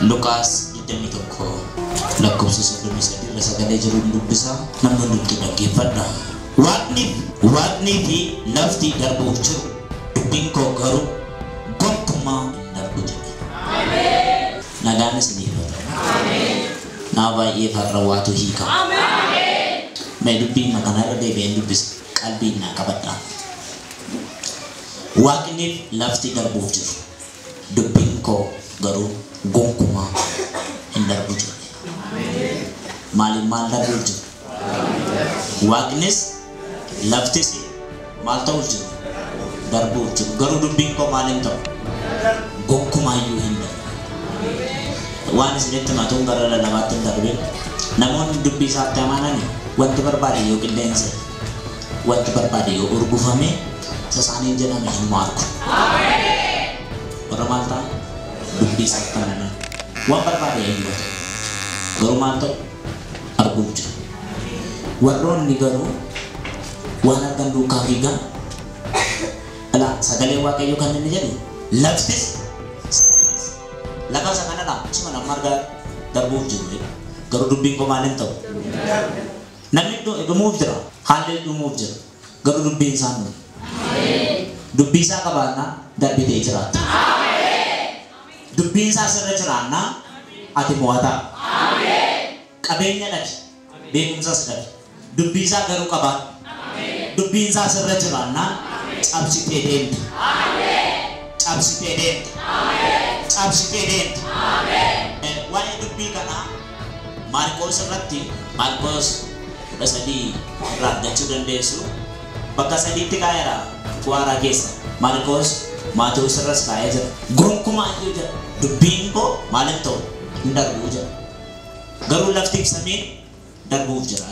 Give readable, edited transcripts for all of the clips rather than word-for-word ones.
Lukas jedhanii tokko lakkoofsa 33 irra sagalee jiru dubbisa namni nutti dhaggeeffadha. Waaqni fi lafti darbuuf jiru dubbiin koo garuu gonkumaa hin darbu jedhe. Ameen. Nagaan isiniif haa ta'u. Ameen. Naa baay'ee farra waatu hiika. Ameen. Mee dubbiin kana irra deebi'een dubbisa qalbiin naa qabadha. Waaqni fi lafti darbuuf jiru dubbiin koo garuu gonkumaa hin darbu jedhe. Ameen. Maal darbuuf jiru? Waaqnis laftis maal ta'uuf jiru? Darbuuf jiru. Garuu dubbiin koo maal hin ta'u? Gonkumaa iyyuu hin darbu. Waan isinitti matuun gara lamaatti hin darbin. Namoonni dubbii isaatti amananii wanti barbaade yoo qilleensa, wanti barbaade yoo urgufame sasaanii jedhame hin margu. Warra maal ta'a? Dubbii isaatti amanan. Waan barbaade hin dubbatu. Garuu maal ta'u? Arguuf jiru. Warroonni garuu waan argan duukaa fiigan sagalee Waaqayyoo kan inni jedhu laftis lafa isa kanadha isuma nama argaa darbuuf jiru. Garuu dubbiin koo maal hin ta'u? Namni dhumuuf jira, haalli dhumuuf jira. Garuu dubbiin isaa nuyi. Dubbii isaa qabaannaa darbitee jiraata. Dubbiin isaa sirra jiraannaa ati mo'ataa. Qabeenya dhabi, beekumsas dhabi. Dubbii isaa garuu qabaata. Dubbiin isaa sirra jiraannaa cabsitee deemta. Cabsitee deemta. Cabsitee deemta. Waa'ee dubbii kanaa Maarqoos irratti Maarqoos 13 irraa argachuu dandeessu. Bakka 3tti kaa'eera Waaraa keessa. Maarqoos Maatewos irras kaa'ee jira. Gonkumaa iyyuu jira. Dubbiin koo maal hin ta'u? Hin darbuu jira. Garuu lafti samiin darbuuf jira.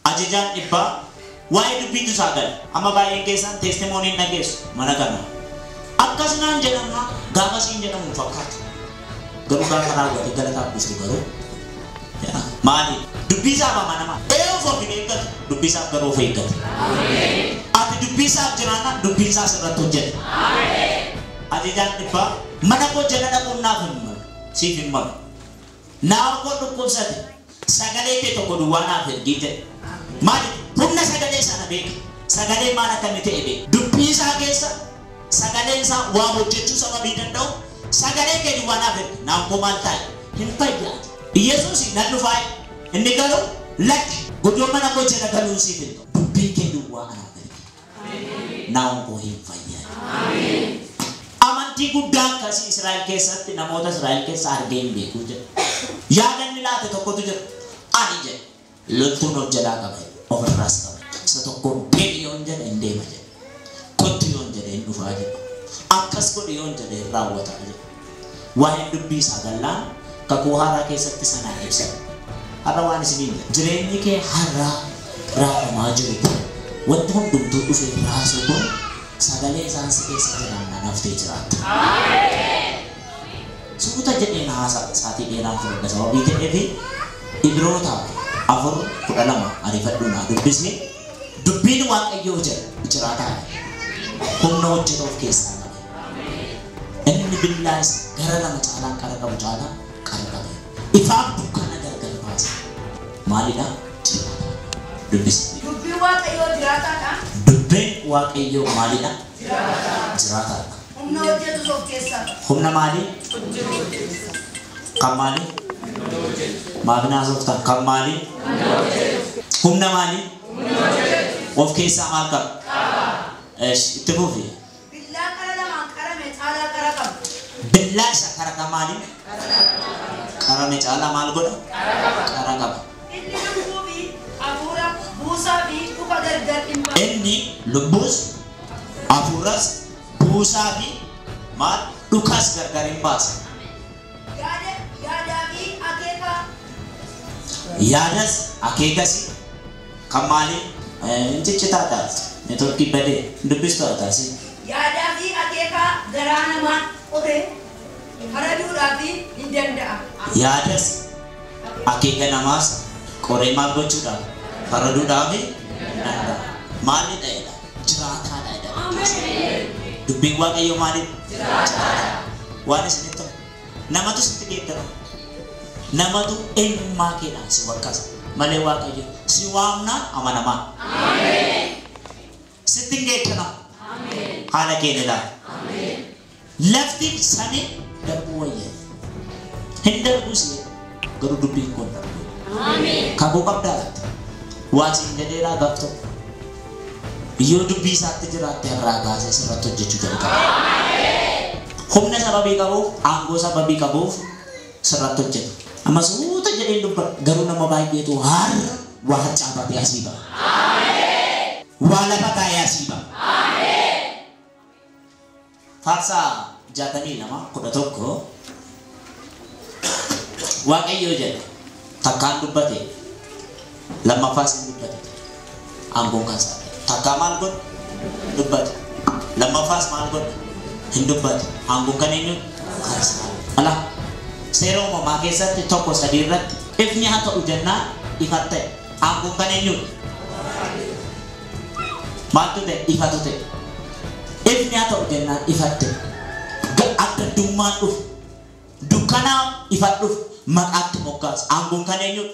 Ajajaan dhibbaa waa'ee dubbiitu isaa gala. Amma baay'een keessan teestimooniin dhageessu mana kana. Akkas naan jedhama gaafa siin jedhamu fakkaata. Garuu gaafa raawwate galataaf dhuftu garuu maali? Dubbii isaaf amanamaa. Eeyyuu of hin eeggatu. Dubbii isaaf garuu of eeggatu. Ati dubbii isaaf jiraanna dubbii isaas irratti hojjeta. Ajajaan dhibbaa mana koo jala dhaquun naaf hin malu. Siif hin malu. Naaf koo dhukkubsate sagalee kee tokko duwwaa naaf ergii jedhe. Maali? Humna sagalee sana beeka. Sagalee maal akka inni ta'e beeka. Dubbii isaa keessa sagaleen isaa waa hojjechuu sababii danda'u sagalee kee duwwaa naaf erge. Naaf koo maal taa'e? Hin fayyaatu. Yesuus nan dhufaa inni garuu lakki godoo mana koo jala galuu siif hin ta'u. Dubbii kee duwwaa anaaf erge. Naaf koo hin fayyaatu. Amantii guddaa akkasii Israa'el keessatti namoota Israa'el keessa argee hin beeku jedha. Yaadanni laate tokkotu jira. Ani jedhe loltuun of jalaa qaba. Ofirraas qaba. Isa tokkoon deemi yoon jedhe hin deema jedhe. Kottu yoon jedhe hin dhufaa jedhe. Akkas godhe yoon jedhe hin raawwataa jedhe. Waa'een dubbii isaa gallaan kakuu haaraa keessatti sanaa ibsa. Har'a waan isiniin jedhe. Jireenyi kee har'aa raafamaa jiru. Wanti hundumtuu dhufee raasuu kun sagalee isaan si keessa jiraannaan haftee jiraatta. Suuta jedheen haasaa saatii dheeraan fudhadha sababii ta'eefi Ibroota 4:12 ariifadhu naa dubbisni. Dubbiin Waaqayyoo jedha jiraataa humna hojjeta of keessaa qaba. Inni billaa isa gara lama caalaan qara qabu caalaa qara qaba. Ifaaf dukkana gargar baasa. Maalidha? Jiraataa. Dubbisni. Dubbiin Waaqayyoo jiraataadha. Dubbiin Waaqayyoo maalidha? Jiraataadha. Humna hojjetus of keessaa qaba. Humna maalii? Kan maalii? Maafnaa sooftan kan maalii? Humna maalii? Of keessaa maal qaba? Itti fufi. Billaa qara lamaan qarame caalaa qara qaba. Billaa isa qara kan maalii? Qarame caalaa maal godha? Qara qaba. Inni lubbuu fi hafuura buusaa fi dhuka gargar dhimma. Inni lubbuus hafuuras buusaa fi maal dhukas gargar hin baasa. Yaadaa fi akeeka. Yaadas akeekas kan maalii? Ciccita taas. Networkii badee dubbistu taas. Yaadaa fi akeeka garaa namaa qotee faraduudhaaf hin danda'a. Yaadas akeeka namaas qoree maal gochuudhaaf faraduudhaaf hin danda'a. Maalidha jedha? Jiraataadha jedha. Dubbiin Waaqayyoo maalidha? Jiraataadha. Waan isinitti namatu sitti geeddara. Namatu eenyummaa keedhaan si wakkasa. Malee Waaqayyo si waamnaan amanamaa. Sitti hin geeddaramu. Haala keenya ilaala. Lafti samii darbuu wayyaa. Hin darbuu si garuu dubbiin kun darbuu. Kakuu qabdaa laatti. Waatiin jedheeraa gaaf tokko. Yoo dubbii isaatti jiraatte irraa kaasee sirratti hojjechuu jalqaba. Humna sababii qabuuf, aangoo sababii qabuuf sirratti hojjetu. Amma suuta jedhee dubbata garuu nama baay'eetu har'a waa caafatee asii ba'a. Waa lafa kaayee asii ba'a. Faarsaa 62:11 Waaqayyo jedha takkaan dubbate lammaffaas hin dubbate aangoon kan isaa takkaa maal godhe dubbate lammaffaas maal godhe hin dubbate aangoon kan eenyu kan isaa ala seera uumamaa keessatti tokko sadii irratti ifni haa ta'u jennaan ifa ta'e aangoon kan eenyu maaltu ta'e ifatu ta'e ifni haa ta'u jennaan ifa ta'e akka dummaan dhufu dukkanaa ifa dhufu maqaatti moggaas aangoon kan eenyu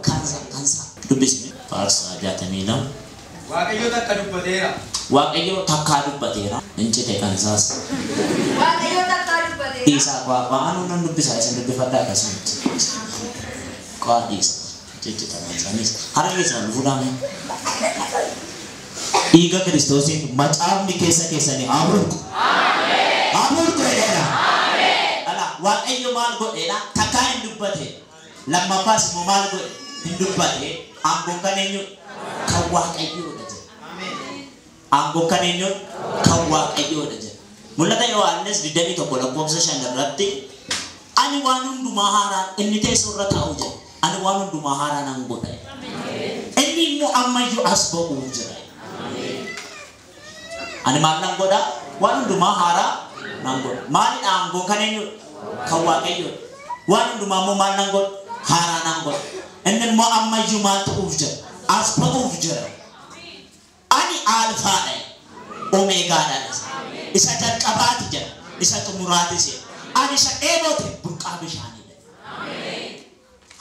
kansa dubbisne faarsaa 62 Waaqayyo takka dubbateera. Waaqayyo takka dubbateera incite kansaas Waaqayyo takka dubbateera. isa baanu nan dubbisa isa dubbifadha akkasumas qaadis jechuudha kansanis hargeessa fuudhame dhiiga Kiristoosiin macaafni keessanii aburku aburku jedha ala Waaqayyo maal godheedha takka hin dubbate lammaffaas immoo maal godhe hin dubbate aangoon kan eenyu kan Waaqayyoodha jedha aangoon kan eenyu kan Waaqayyoodha jedha mul'ata Yohaannis 21:5 irratti ani waan hundumaa haaraa inni teessoo irra taa'u jedha ani waan hundumaa haaraa nan godha inni immoo ammayyuu as ba'uu jira ani maal nan godha waan hundumaa haaraa nan godha maalidha aangoon kan eenyu kan Waaqayyoodha waan hundumaa immoo maal nan godha haaraa nan godha inni immoo ammayyuu maal ta'uuf jira as ba'uuf jira ani alfaadha omeegaadha isa jalqabaati jira isa xumuraatis ani isa dheebote burqaa bishaanidha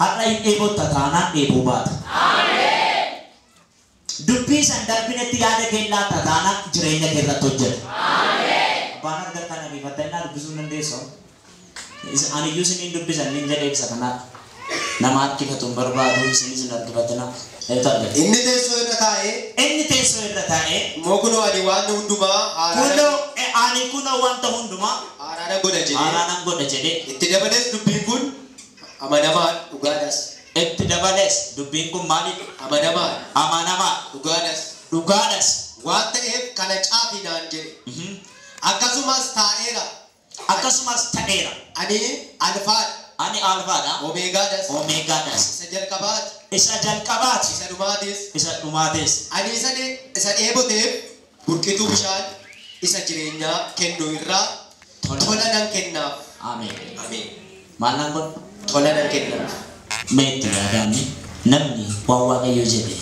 har'a hin dheebotta taanaan dheebuu baata dubbii san darbinetti yaada keellaa taanaan jireenya keerratti hojjeta abbaan argattan abiifattannaa dubbisuu dandeessu ani iyyuu isiniin dubbisan niin jedhee ibsa kanaa nama harkifatuun barbaadu isinis hin harkifatina Inni teessoo irra taa'ee kunoo ani waan hundumaa kunoo wanta hundumaa haaraan godha jedhe itti dabalees dubbiin kun amanamaa dhugaadhas itti dabalees dubbiin kun maali amanamaa dhugaadhas waan ta'eef kana caafinaan jedhe akkasumas ta'eera ani alfaadha ani alfaadha omeegaadhas isa jalqabaati isa dhumaatis ani isa dheeboteef burqituu bishaan isa jireenyaa kennu irraa tola nan kennaaf. Ameen. Maal nan godhu? Tola nan kennaaf. Meetti yaadamni namni waan Waaqayyo jedhe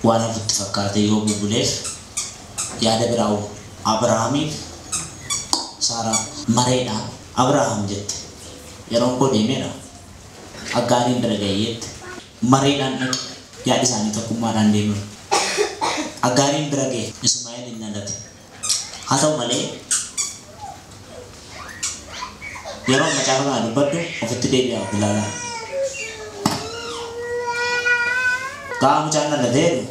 waan ofitti fakkaate yoo bubuleef yaada biraa uumu. Abrahaamiif Saaraa mareedhaan Abrahaam jette yeroon koo deemeedha Aggaariin bira ga'eetti mareedhaan dhaqe yaada isaanii tokkummaadhaan deeman Aggaariin bira ga'e Ismaa'eel hin dhalate haa ta'u malee yeroo macaafa kana dubbadhu ofitti deebi'aa bilaalaa gaafa mucaan dhalateedhu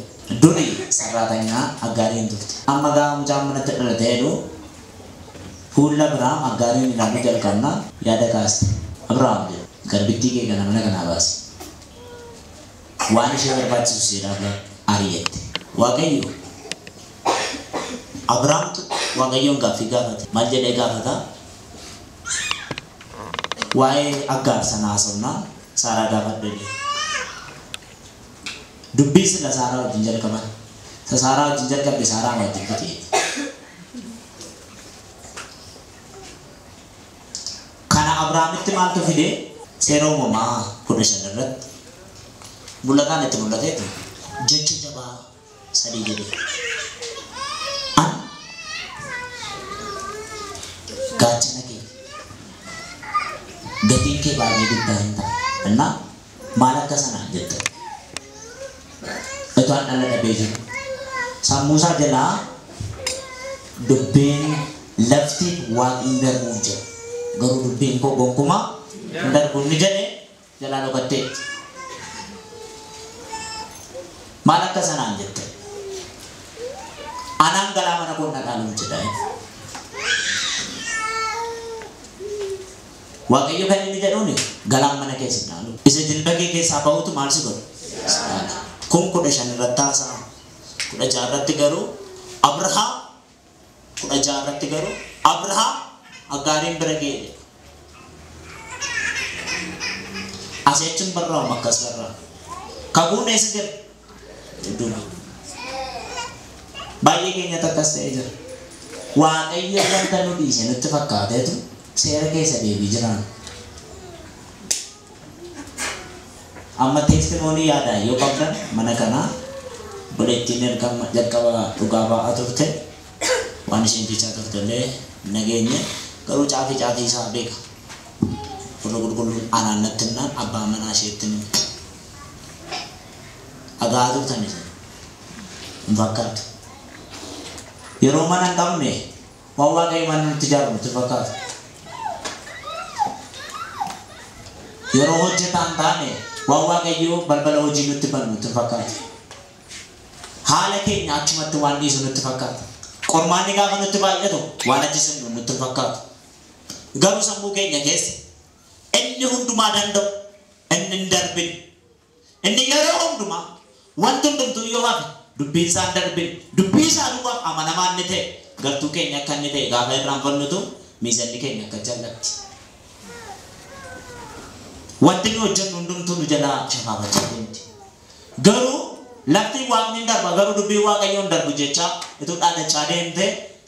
durii sarraatanyaa Aggaariin turte amma gaafa mucaan manatti dhalateedhu fuula Abrahaam Aggaariin ilaaluu jalqabnaan yaada kaaste Abrahaam jedhe garbittii kee kana mana kanaa baase waan ishee barbaachisu seedhaaf ari'ette Waaqayyo Abrahaamtu Waaqayyoon gaaffii gaafate maal jedhee gaafata waa'ee Aggaar sana haasofnaan Saaraa gaafadhu jedhe dubbii sila Saaraa wajjin jalqaban Saaraa wajjin jalqabde Saaraa wajjin fite kana Abrahaamitti maaltu fide seera uumamaa 15 irratti mul'ataan itti mul'ateetu jecha jabaa sadii jedhe an gaachana kee gatiin kee baay'ee guddaa hin ta'a. Innaa maal akka sanaan jette utuu an dhala dhabee jiru sammuu isaa jalaa dubbiin lafti waan hin darbuuf jira. Garuu dubbiin koo gonkumaa hin darbuun ni jedhee jalaa dhokattee maal akka sanaan jette anaan galaa mana koo dhadhaaluuf jedha. Waaqayyo kan inni jedhuuni galaan mana keessa dhaalu isa jilba kee keessaa ba'utu maal si godhu kun 15 irratti haasa'a 16 irratti garuu Abrahaam 16 irratti garuu Abrahaam Aggaariin bira ga'e aseechuun barraa'u akkas barraa kakuun eessa jira iddoo baay'ee keenyatti akkas ta'ee jira. Waaqayyo wanta nu dhiise nutti fakkaateetu seera keessa deebii jiraan. Amma teestimoonii yaadaa yoo qabdan mana kanaa buleettiin ergama jalqaba dhugaa ba'aa turte waan isheen jechaa turtellee nageenye garuu caafii isaa beeka. Furra gurgurruun anaannattinnaan abbaa manaa isheetti ni agaa turtan isa hin fakkaatu. Yeroo mana hin qabne waan waaqayyo mana nutti ijaaru nutti fakkaatu. Yeroo hojjetaan taane waan waaqayyo balbala hojii nutti banu nutti fakkaatu. Haala keenya achumatti waan dhiisu nutti fakkaata. Qormaanni gaafa nutti baay'atu waan ajjeesinu nutti fakkaatu. Garuu sammuu keenya keessa inni hundumaa danda'u inni hin darbin inni yeroo hundumaa wanti hundumtuu yoo hafe dubbiin isaa hin darbin dubbii isaa duwwaaf amanamaa inni ta'e gartuu keenya akka inni ta'e gaafa irraanfannutu miizanni keenya akka jallatti. Wanti nu hojjennu hundumtuu nu jalaa shafaafachaa deemti. Garuu lafti waaqni hin darba garuu dubbii waaqayyoo hin darbu jecha ituu dhaadachaa deemte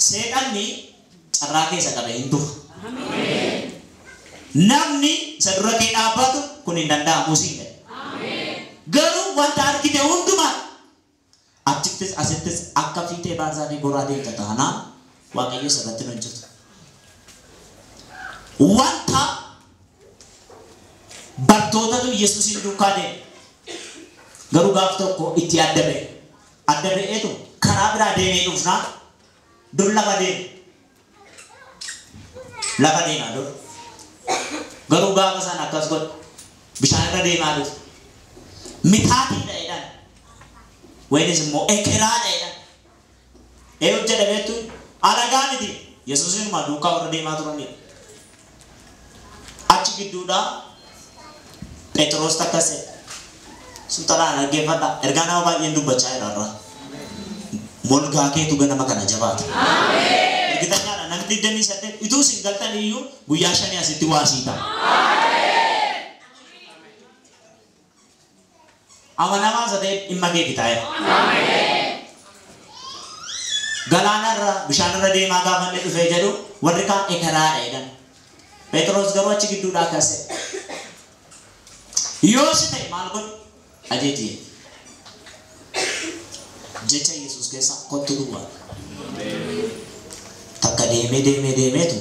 seexanni carraa keessa qabe hin tufu. Namni isa dura kee dhaabbatu kun hin danda'amu siin jedhe. Garuu wanta argite hundumaa achittis asittis akka fiitee baarsaa fi goraadee taataanaa waaqayyo sirratti hin hojjetu. Wanta bartootatu Yesuusin duukaa deeme. Garuu gaaf tokko itti adda ba'eetu karaa biraa deemee dhufnaa dur lafa deemaa dur. Garuu gaafa sana akkas godhe bishaan irra deemaa dhufe. Mitaatii dha'eedhaan waynis immoo ekeraa dha'eedhaan eeyyuu jedhameetu alagaa miti Yesuusin duukaa warra deemaa turanidha. Achi gidduudhaa Phexros takkase sultanaan dhaggeeffadha ergaa nama baay'een dubbachaa jira. Molgaa keetu ganama kana jabaata. Ergitanyaadha namni 28 ituu sin galtan iyyuu guyyaa 5 asitti waasii ta'a. Amanamaa isa ta'e dhimma kee fitaa'eera. Galaanarra bishaanirra deemaa gaafa inni dhufee jedhu warri kaan ekeraa jedhan. Phexros garuu achi gidduudhaa akkase. Yoo si ta'e maal godhu ajeetii jecha Yesuus keessa kottu duwwaa takka deemeetu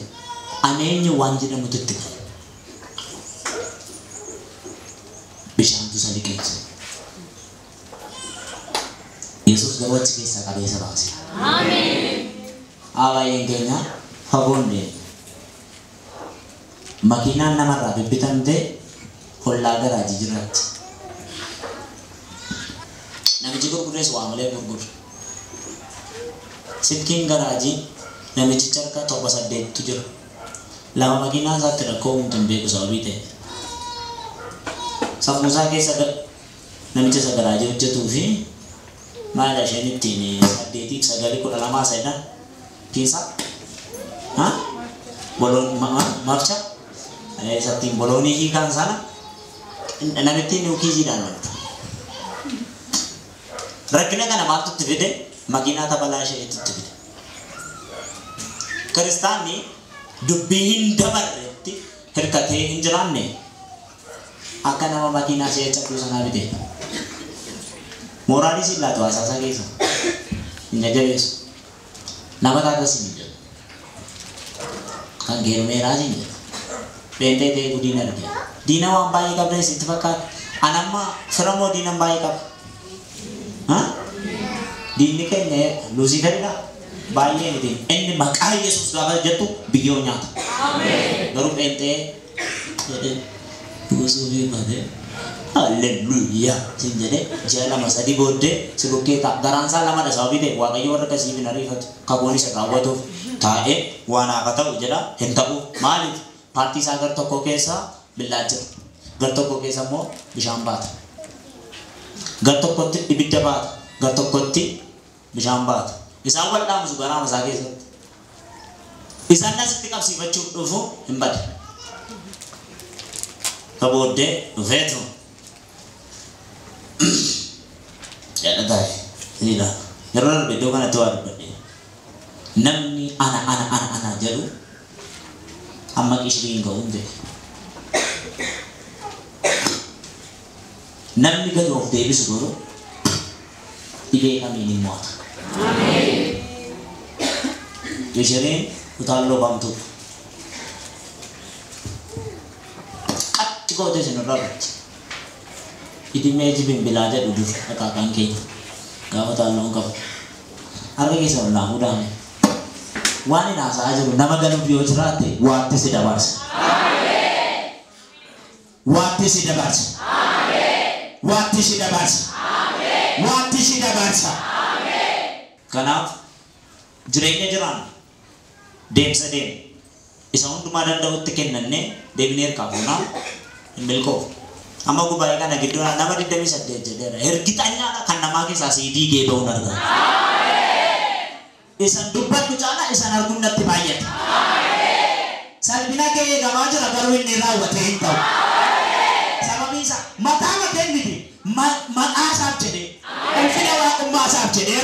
aneenyi waan jedhamutu itti galu bishaantu isa liqeessa. Yesuus garuu achi keessaa qabeessa baase. Baay'een keenya fagoon deemu makiinaan namarraa bibbitamtee hollaa garaajii jiraatti. Namichi gurgurees waa malee gurgura. Silkiin garaajii namichicha harka 7 jira. Lama makiinaa isaatti rakkoo uumtu hin beeku sababii ta'e. Sammuu isaa keessa namicha isa garaajii hojjetuu fi maal isheen ittiin 8-9-12 jedhan keessa boloon mafcha isattiin boloonii hiikaan sana namittiin nuukiisiidhaan wanta. Rakkina kana maaltu itti fide makiinaa tabalaa ishee itti fide. Kiristaanni dubbii hin dabarretti hirkatee hin jiraanne akka nama makiinaa ishee cabduu sanaa bite. Mooraalis hin laatu haasaa keessa hin jabeessu. Nama taatas hin jedhu. Kan geerumeeraas hin jedhu. Pentee ta'e diina arge. Diina waan baay'ee qabda isitti fakkaata. Anamma firamoo diinan baay'ee qaba. Diinni keenya Luusiferidha. Baay'ee miti. Inni maqaa Yesuus gaafa jettu biyyoo nyaata. Garuu pentee jedhee buusuu fi badee. Hallelujah. Sin jedhee ji'a lama sadii booddee si bukkee ta'a. Garaansaa lamadha sababii ta'e Waaqayyo warra akkasii hin ariifatu. Kakuun isa raawwatuuf taa'ee waan akka ta'u jedha hin ta'u. Maaliif? Paartii isaa gar tokko keessa billaa jira. Gar tokko keessa immoo bishaan baata. Gar tokkotti ibidda baata. Gar tokkotti bishaan baata. Isaan wal dhaamusu garaa masaa keessatti. Isaan asitti qabsiifachuuf dhufu hin bade. Ka booddee dhufeetu. Jedha taa'e. Siidha. Yeroo darbe iddoo kanatti waa dubbadhe. Namni ana jedhu amma qishiriin ga'uun ta'e. Namni gadi of deebisu godhu dhibee kamiin hin mo'ata. Qishiriin utaaloo bamtuudha. Qatti gootee isin irraa barti. Idimee jibimbilaa jedhu dur dhaqaaqaan keenya gaafa utaalloon qabu. Harka keessa ol naamuu daame. Waan hin haasa'aa jiru nama galuuf yoo jiraate waatti si dabarsa. Waatti si dabarsa. Waatti si dabarsa. Waatti si dabarsa. Kanaaf jireenya jiraan deemsa deemu isa hundumaa danda'utti kennannee deebinee hirkaa fuunaa hin milkoofu. Amma gubaa'ee kana gidduu nama 28 jedheera. Ergixanyaadha kan namaa keessaa siidii geeba'uun argama. Isan dubbadhu caalaa isan arguun natti baay'ata. Salphina kee eegamaa jira garuu inni raawwatee hin ta'u. Sababii isaa mataa mateen miti maqaa isaaf jedhee ulfina waaqummaa isaaf jedhee